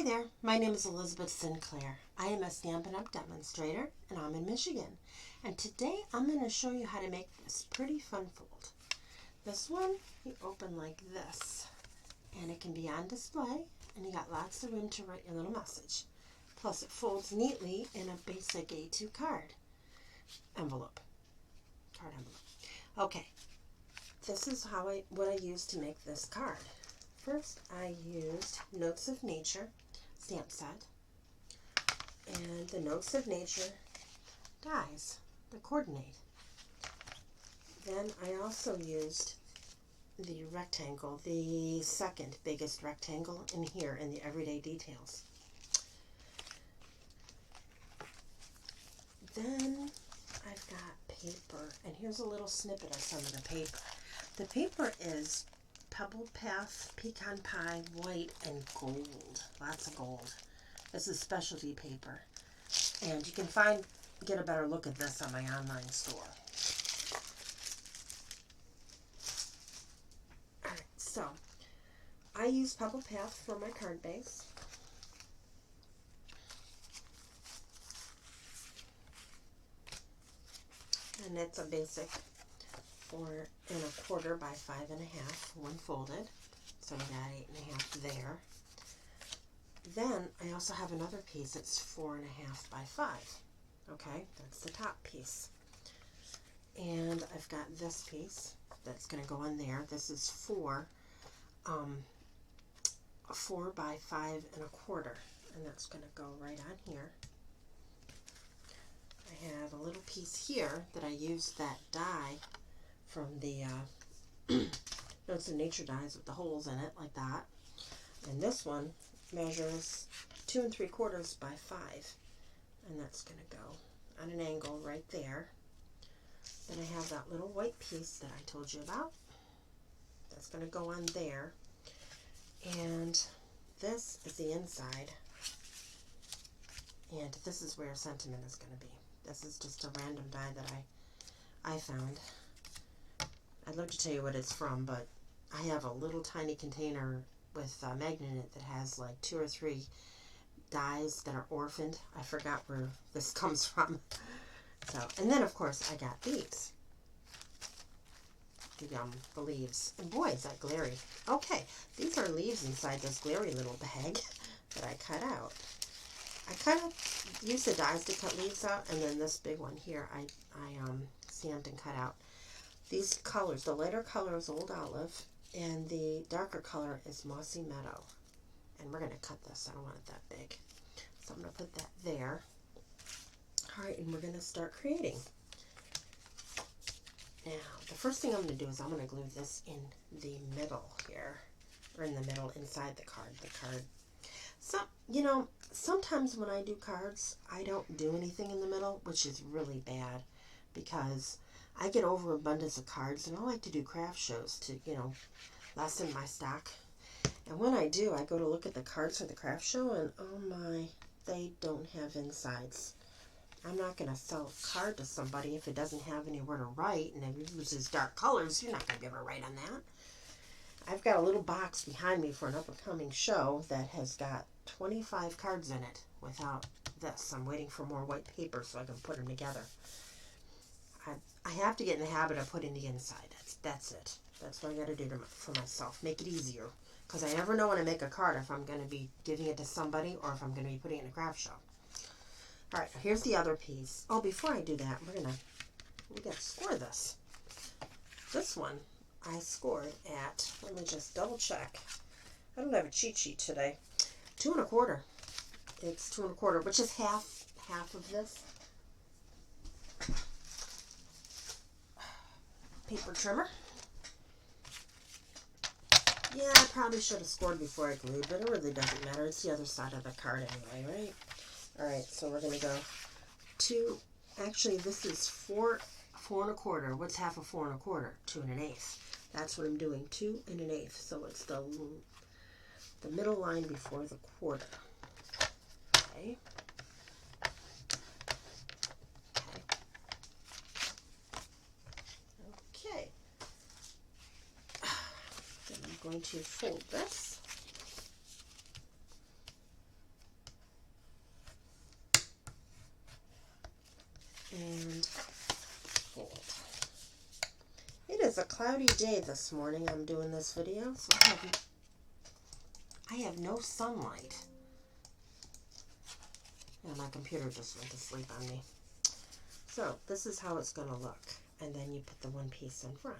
Hi there, my name is Elizabeth Sinclair. I am a Stampin' Up! Demonstrator and I'm in Michigan. And today I'm going to show you how to make this pretty fun fold. This one you open like this and it can be on display and you got lots of room to write your little message. Plus it folds neatly in a basic A2 card envelope. Okay, this is what I used to make this card. First, I used Notes of Nature stamp set and the Notes of Nature dies that coordinate. Then I also used the rectangle, the second biggest rectangle in here in the Everyday Details. Then I've got paper, and here's a little snippet of some of the paper. The paper is Pebble Path Pecan Pie white and gold, lots of gold. This is specialty paper, and you can get a better look at this on my online store. Alright, so I use Pebble Path for my card base. And it's a basic 4 1/4 by 5 1/2, one folded. So I got 8 1/2 there. Then I also have another piece that's 4 1/2 by 5. Okay, that's the top piece. And I've got this piece that's going to go in there. This is 4 by 5 1/4, and that's going to go right on here. I have a little piece here that I used that die from the Notes of Nature dies with the holes in it, like that. And this one measures 2 3/4 by 5, and that's going to go on an angle right there. Then I have that little white piece that I told you about. That's going to go on there. And this is the inside. And this is where sentiment is going to be. This is just a random die that I found. I'd love to tell you what it's from, but I have a little tiny container with a magnet in it that has like 2 or 3 dies that are orphaned. I forgot where this comes from. So, and then of course I got these. The leaves. And boy, is that glary. Okay, these are leaves inside this glary little bag that I cut out. I kind of use the dies to cut leaves out, and then this big one here I stamped and cut out. These colors, the lighter color is Old Olive, and the darker color is Mossy Meadow. And we're going to cut this. I don't want it that big. So I'm going to put that there. Alright, and we're going to start creating. Now, the first thing I'm going to do is I'm going to glue this in the middle here. Or in the middle, inside the card. So, you know, sometimes when I do cards, I don't do anything in the middle, which is really bad. Because I get overabundance of cards, and I like to do craft shows to, you know, lessen my stock. And when I do, I go to look at the cards for the craft show, and oh my, they don't have insides. I'm not going to sell a card to somebody if it doesn't have anywhere to write, and if it uses dark colors, you're not going to be able to write on that. I've got a little box behind me for an up-and-coming show that has got 25 cards in it without this. I'm waiting for more white paper so I can put them together. I have to get in the habit of putting the inside. That's it. That's what I got to do for myself. Make it easier. Because I never know when I make a card if I'm going to be giving it to somebody or if I'm going to be putting it in a craft show. Alright, here's the other piece. Oh, before I do that, we got to score this. This one I scored at, let me just double check. I don't have a cheat sheet today. 2 1/4. It's 2 1/4, which is half of this. Paper trimmer. Yeah, I probably should have scored before I glued, but it really doesn't matter. It's the other side of the card anyway, right? Alright, so we're going to go 2, actually this is 4 1/4. What's half of 4 1/4? 2 1/8. That's what I'm doing, 2 1/8. So it's the middle line before the quarter. Okay. Okay. Then I'm going to fold this. is a cloudy day this morning. I'm doing this video, so I have no sunlight. And my computer just went to sleep on me. So this is how it's going to look. And then you put the one piece in front.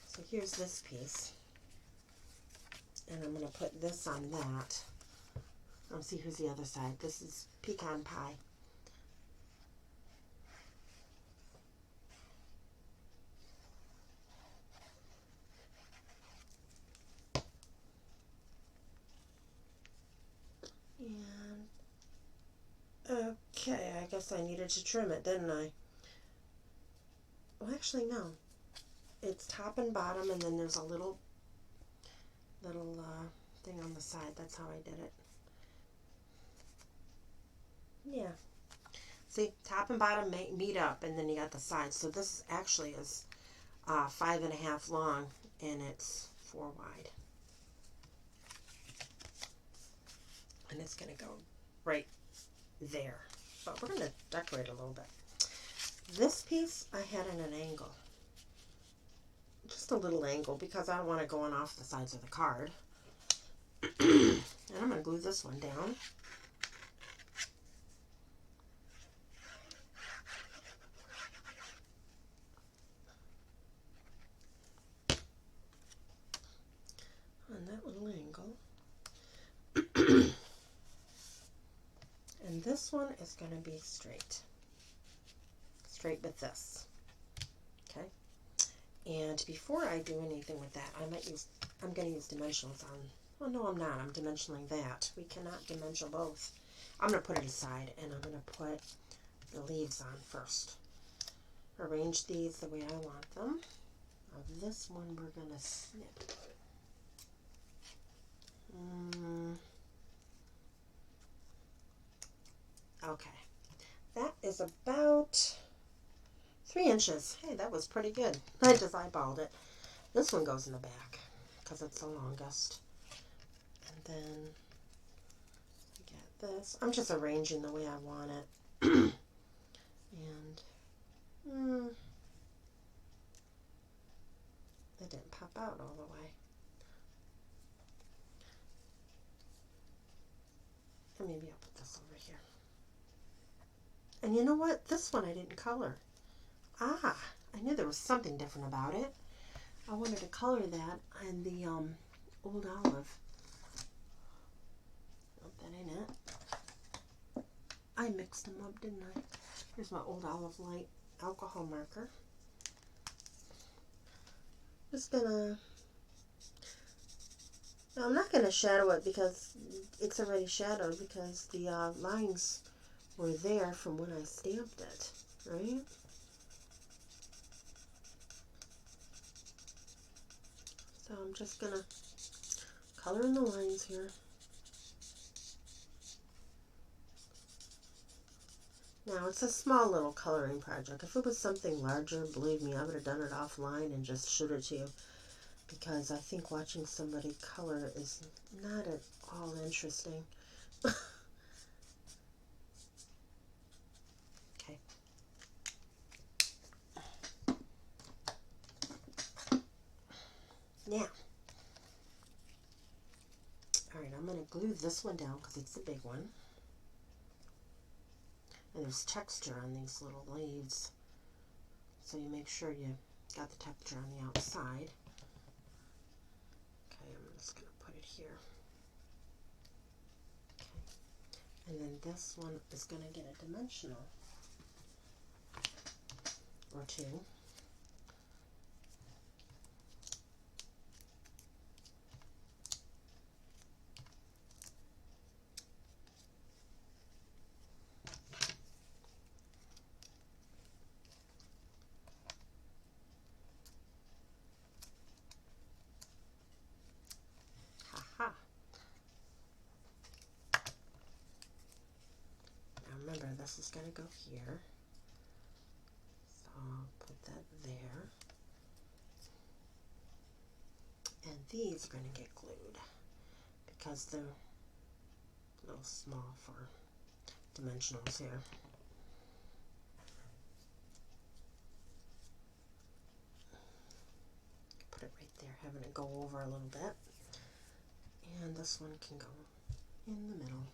So here's this piece. And I'm going to put this on that. Oh, see, here's the other side. This is pecan pie. And, okay, I guess I needed to trim it, didn't I? Well, actually, no. It's top and bottom, and then there's a little thing on the side. That's how I did it. Yeah. See, top and bottom meet up, and then you got the sides. So this actually is 5.5 long, and it's 4 wide. And it's going to go right there. But we're going to decorate a little bit. This piece I had in an angle. Just a little angle, because I don't want it going off the sides of the card. And I'm going to glue this one down. On that little angle. And this one is going to be straight. Straight with this. Okay? And before I do anything with that, I'm going to use dimensionals on. Oh, no, I'm not. I'm dimensioning that. We cannot dimension both. I'm going to put it aside, and I'm going to put the leaves on first. Arrange these the way I want them. Now this one we're going to snip. Okay. That is about 3 inches. Hey, that was pretty good. I just eyeballed it. This one goes in the back because it's the longest. And then I get this. I'm just arranging the way I want it. And it didn't pop out all the way. And maybe I'll put this over here. And you know what? This one I didn't color. I knew there was something different about it. I wanted to color that and the Old Olive. Nope, that ain't it. I mixed them up, didn't I? Here's my Old Olive Light alcohol marker. Just gonna... Now, I'm not gonna shadow it because it's already shadowed because the lines were there from when I stamped it, right? So I'm just gonna color in the lines here. Now, it's a small little coloring project. If it was something larger, believe me, I would have done it offline and just showed it to you. Because I think watching somebody color is not at all interesting. Okay. Now, alright, I'm going to glue this one down because it's the big one. And there's texture on these little leaves. So you make sure you got the texture on the outside. Okay, I'm just going to put it here. Okay. And then this one is going to get a dimensional or two. Remember, this is going to go here. So I'll put that there. And these are going to get glued because they're a little small for dimensionals here. go over a little bit. And this one can go in the middle.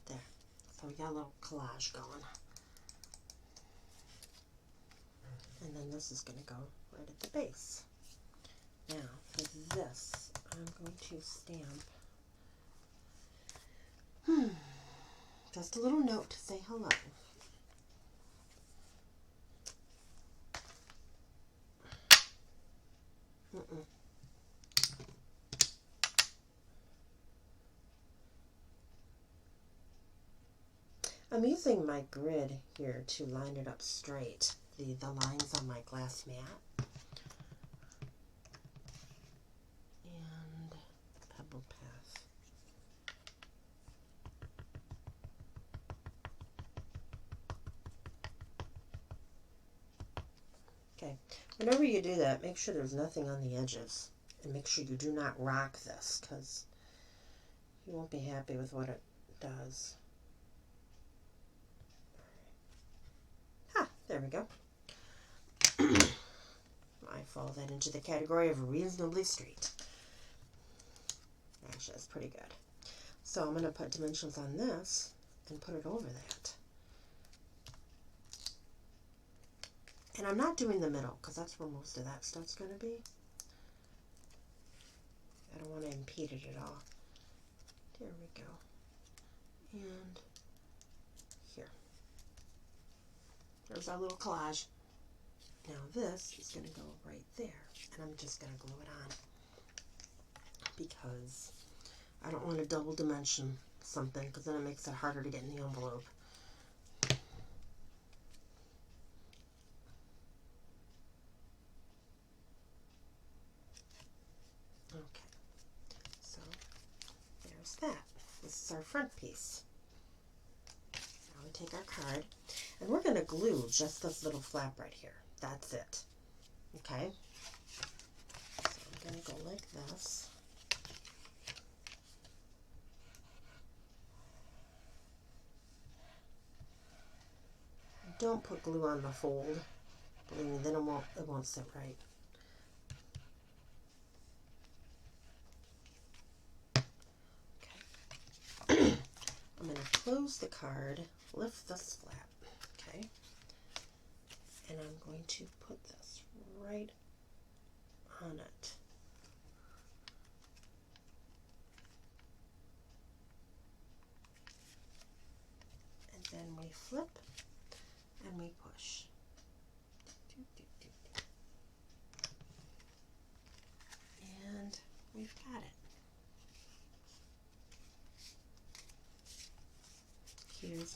There. So we got a little collage going. And then this is going to go right at the base. Now, for this, I'm going to stamp just a little note to say hello. I'm using my grid here to line it up straight, the lines on my glass mat. And pebble path. Okay, whenever you do that, make sure there's nothing on the edges. And make sure you do not rock this, because you won't be happy with what it does. There we go. I fall that into the category of reasonably straight. Actually, that's pretty good. So I'm going to put dimensions on this and put it over that. And I'm not doing the middle because that's where most of that stuff's going to be. I don't want to impede it at all. There we go. And here. There's our little collage. Now this is going to go right there, and I'm just going to glue it on because I don't want to double dimension something because then it makes it harder to get in the envelope. Okay, so there's that. This is our front piece. Now we take our card, and we're going to glue just this little flap right here. That's it. Okay? So I'm going to go like this. Don't put glue on the fold. Believe me, then it won't sit right. Okay. I'm going to close the card, lift this flap. Okay? And I'm going to put this right on it. And then we flip and we push. And we've got it. Here's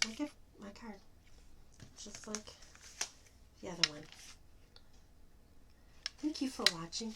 my card. Just like the other one. Thank you for watching.